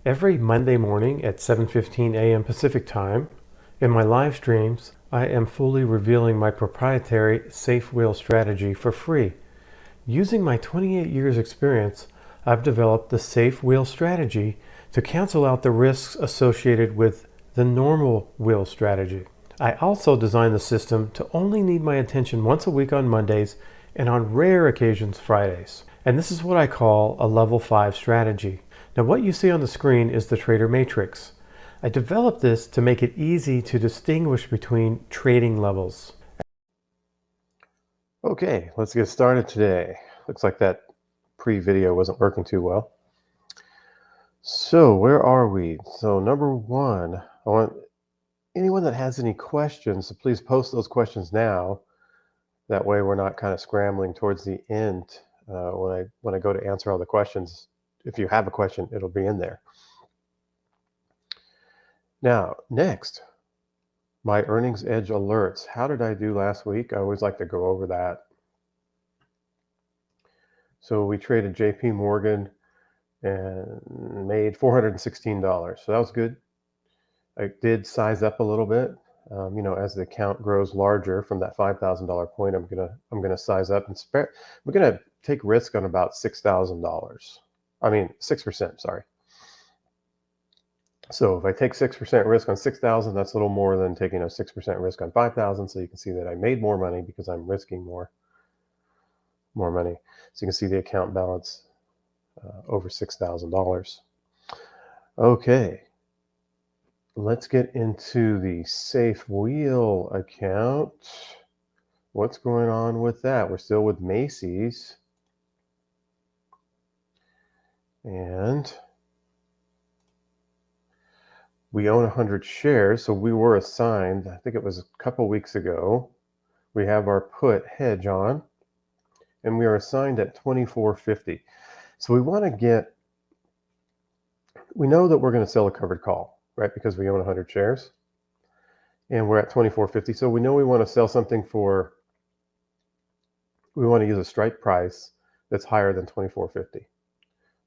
Every Monday morning at 7:15 a.m. Pacific Time, in my live streams, I am fully revealing my proprietary safe wheel strategy for free. Using my 28 years experience, I've developed the safe wheel strategy to cancel out the risks associated with the normal wheel strategy. I also designed the system to only need my attention once a week on Mondays and on rare occasions Fridays. And this is what I call a level 5 strategy. Now what you see on the screen is the trader matrix. I developed this to make it easy to distinguish between trading levels. Okay, let's get started today. Looks like that pre-video wasn't working too well. So where are we? So number one, I want anyone that has any questions, so please post those questions now. That way we're not kind of scrambling towards the end when I go to answer all the questions. If you have a question, it'll be in there. Now, next, my earnings edge alerts. How did I do last week? I always like to go over that. So we traded JP Morgan and made $416. So that was good. I did size up a little bit. As the account grows larger from that $5,000 point, I'm gonna size up and we're gonna take risk on about $6,000. I mean 6%. Sorry. So if I take 6% risk on 6,000, that's a little more than taking a 6% risk on 5,000. So you can see that I made more money because I'm risking more money. So you can see the account balance over $6,000. Okay. Let's get into the safe wheel account. What's going on with that? We're still with Macy's. And we own 100 shares, so we were assigned, I think it was a couple weeks ago, we have our put hedge on, and we are assigned at $24.50. So we want to we know that we're going to sell a covered call, right? Because we own 100 shares, and we're at $24.50. So we know we want to sell something we want to use a strike price that's higher than $24.50.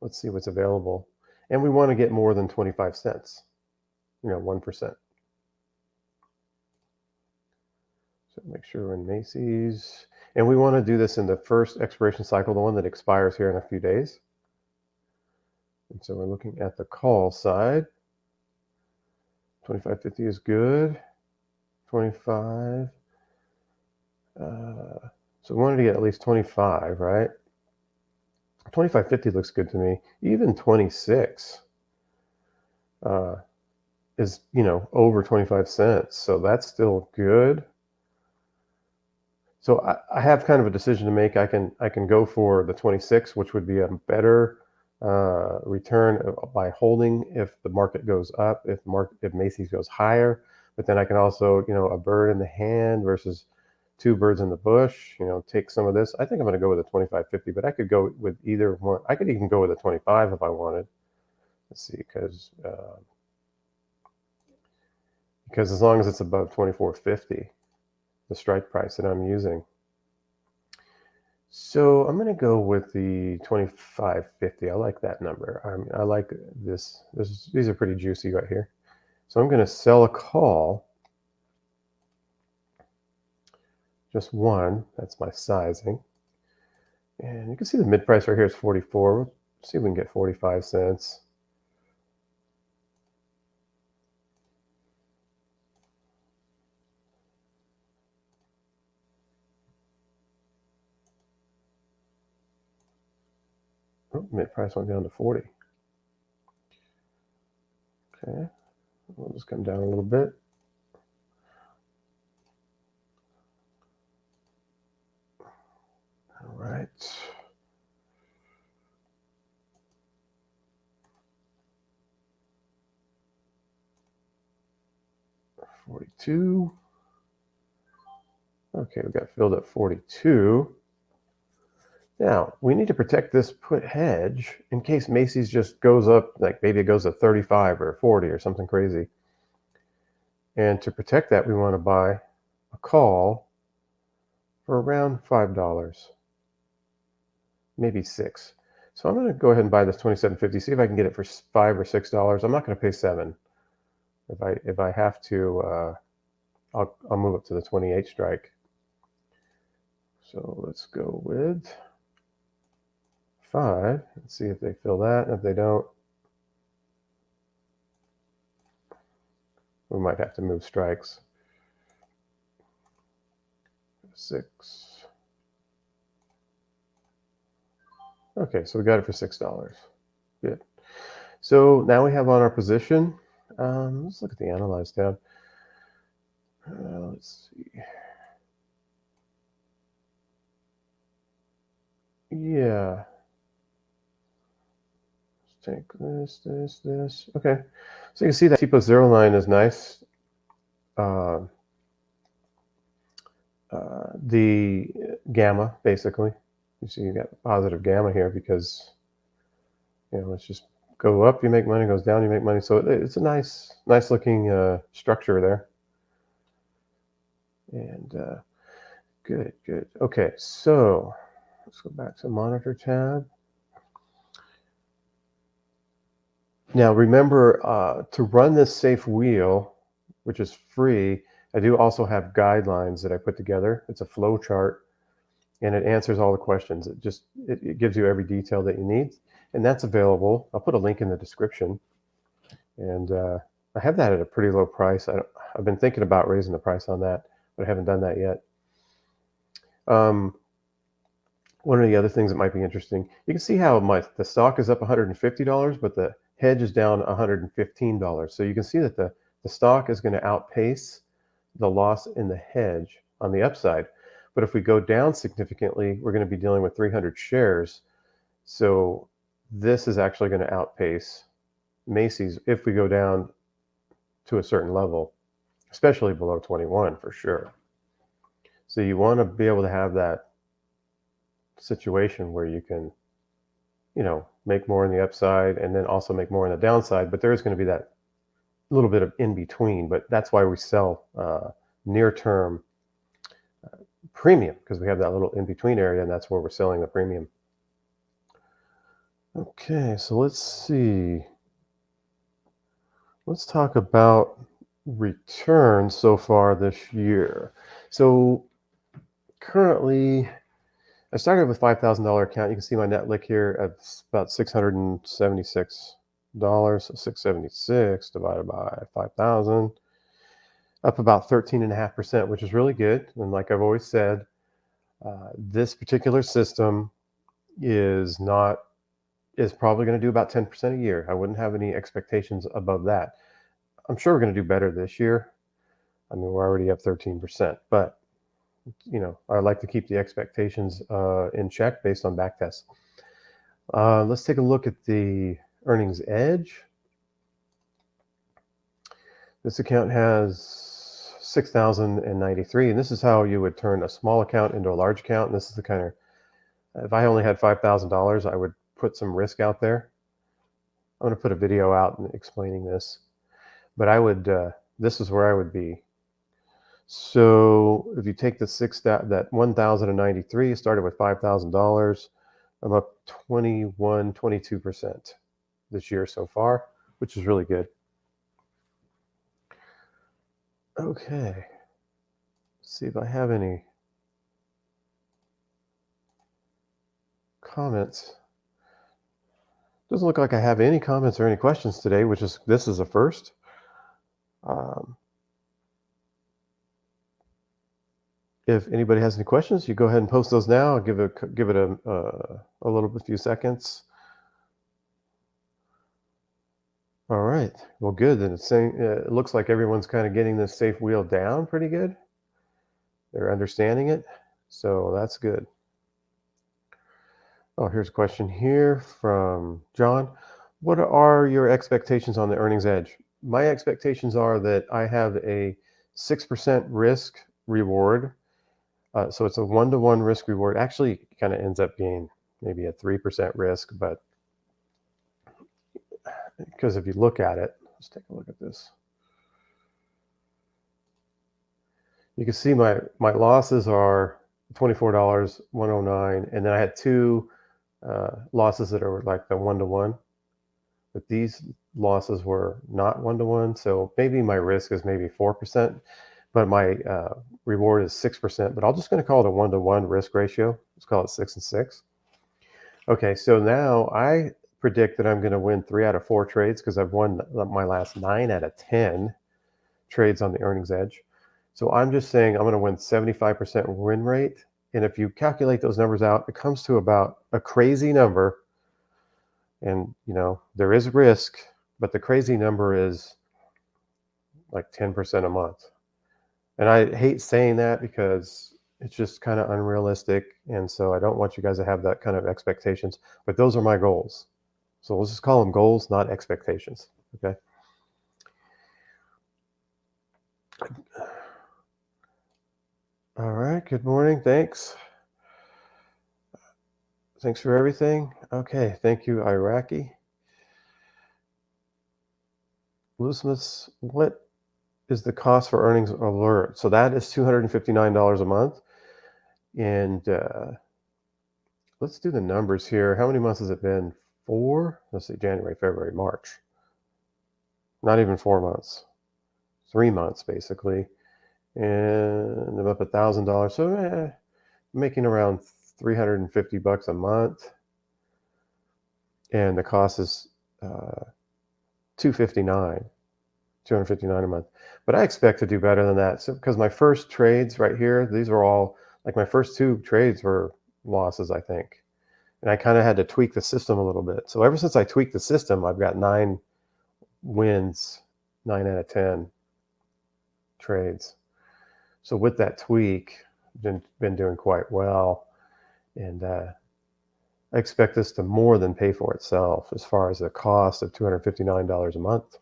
Let's see what's available. And we want to get more than 25 cents. 1%. So make sure we're in Macy's. And we want to do this in the first expiration cycle, the one that expires here in a few days. And so we're looking at the call side. 25.50 is good. 25. So we wanted to get at least 25, right? 25.50 looks good to me. Even 26. Is over 25 cents, so that's still good. So I have kind of a decision to make. I can go for the 26, which would be a better return by holding if the market goes up, if Macy's goes higher. But then I can also a bird in the hand versus two birds in the bush. Take some of this. I think I'm going to go with a 25.50, but I could go with either one. I could even go with a 25 if I wanted. Let's see, because as long as it's above $24.50, the strike price that I'm using. So I'm going to go with the $25.50. I like that number. I like this. These are pretty juicy right here. So I'm going to sell a call. Just one. That's my sizing. And you can see the mid price right here is 44. We'll see if we can get 45 cents. Oh, mid price went down to 40. Okay, we'll just come down a little bit. All right. $42. Okay, we got filled at 42. Now, we need to protect this put hedge in case Macy's just goes up, like maybe it goes to 35 or 40 or something crazy. And to protect that, we want to buy a call for around $5, maybe $6. So I'm going to go ahead and buy this 27.50. See if I can get it for $5 or $6. I'm not going to pay $7. If I have to, I'll move up to the 28 strike. So let's go with 5. Let's see if they fill that. If they don't, we might have to move strikes. 6. Okay, so we got it for $6. Good. So now we have on our position. Let's look at the Analyze tab. Let's see. Yeah. Let's take this. Okay. So you can see that T-plus 0 line is nice. The gamma, basically. You see you got positive gamma here because, let's just go up, you make money, goes down, you make money. So it's a nice looking structure there. And good. Okay, so let's go back to Monitor tab. Now remember, to run this safe wheel, which is free, I do also have guidelines that I put together. It's a flow chart, and it answers all the questions. It gives you every detail that you need, and that's available. I'll put a link in the description. And I have that at a pretty low price. I've been thinking about raising the price on that, but I haven't done that yet. One of the other things that might be interesting, you can see how the stock is up $150, but the hedge is down $115. So you can see that the stock is going to outpace the loss in the hedge on the upside. But if we go down significantly, we're going to be dealing with 300 shares. So this is actually going to outpace Macy's if we go down to a certain level, especially below 21 for sure. So you want to be able to have that situation where you can, make more in the upside and then also make more in the downside, but there is going to be that little bit of in between. But that's why we sell near-term premium, because we have that little in between area, and that's where we're selling the premium. Okay, so let's see. Let's talk about returns so far this year. So currently, I started with a $5,000 account. You can see my net lick here at about $676. So 676 divided by 5,000, up about 13.5%, which is really good. And like I've always said, this particular system is probably going to do about 10% a year. I wouldn't have any expectations above that. I'm sure we're going to do better this year. I mean, we're already up 13%, but I like to keep the expectations in check based on back tests. Let's take a look at the earnings edge. This account has 6,093, and this is how you would turn a small account into a large account. And this is the kind of, if I only had $5,000, I would put some risk out there. I'm going to put a video out explaining this, but this is where I would be. So if you take that 1,093, started with $5,000, I'm up 22% this year so far, which is really good. Okay, let's see if I have any comments. Doesn't look like I have any comments or any questions today, this is a first. If anybody has any questions, you go ahead and post those now. I'll give it a few seconds. All right. Well, good. Then it looks like everyone's kind of getting this safe wheel down pretty good. They're understanding it, so that's good. Oh, here's a question here from John. What are your expectations on the earnings edge? My expectations are that I have a 6% risk reward. So it's a 1-to-1 risk reward. Actually, it kind of ends up being maybe a 3% risk, but because if you look at it, let's take a look at this. You can see my losses are $24, $109, and then I had two losses that are like the 1-to-1, but these losses were not 1-to-1. So maybe my risk is maybe 4%, but my reward is 6%. But I'm just going to call it a 1-to-1 risk ratio. Let's call it 6 and 6. Okay, so now I predict that I'm going to win 3 out of 4 trades because I've won my last 9 out of 10 trades on the earnings edge. So I'm just saying I'm going to win 75% win rate. And if you calculate those numbers out, it comes to about a crazy number. And, you know, there is risk, but the crazy number is like 10% a month. And I hate saying that because it's just kind of unrealistic. And so I don't want you guys to have that kind of expectations, but those are my goals. So let's just call them goals, not expectations. Okay. All right. Good morning. Thanks. Thanks for everything. Okay. Thank you, Iraqi. Lusmus, what is the cost for earnings alert? So that is $259 a month. And let's do the numbers here. How many months has it been? 4? Let's see, January, February, March. Not even 4 months. 3 months, basically. And I'm up $1,000. So making around $350 a month. And the cost is $259 a month. But I expect to do better than that. So because my first trades right here, these were all, like my first 2 trades were losses, I think. And I kind of had to tweak the system a little bit. So ever since I tweaked the system, I've got 9 wins, 9 out of 10 trades. So with that tweak, been doing quite well. And I expect this to more than pay for itself as far as the cost of $259 a month.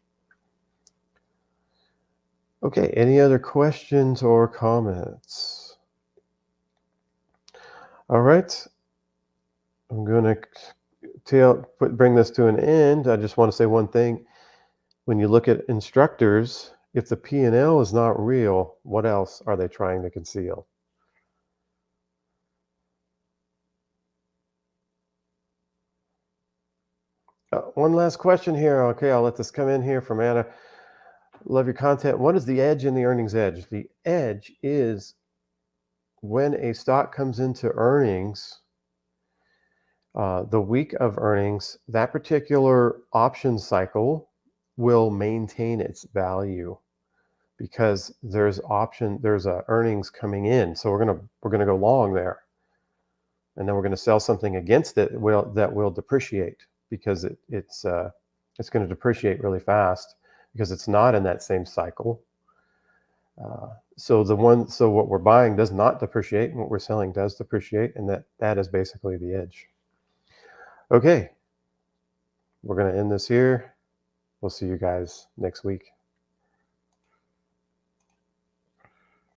Okay, any other questions or comments? All right, I'm going to bring this to an end. I just want to say one thing. When you look at instructors, if the P&L is not real, what else are they trying to conceal? One last question here. Okay, I'll let this come in here from Anna. Love your content. What is the edge in the earnings edge? The edge is when a stock comes into earnings, the week of earnings, that particular option cycle will maintain its value because there's earnings coming in. So we're gonna go long there, and then we're gonna sell something against it that will depreciate because it's going to depreciate really fast because it's not in that same cycle. So what we're buying does not depreciate, and what we're selling does depreciate, and that is basically the edge. Okay, we're going to end this here. We'll see you guys next week.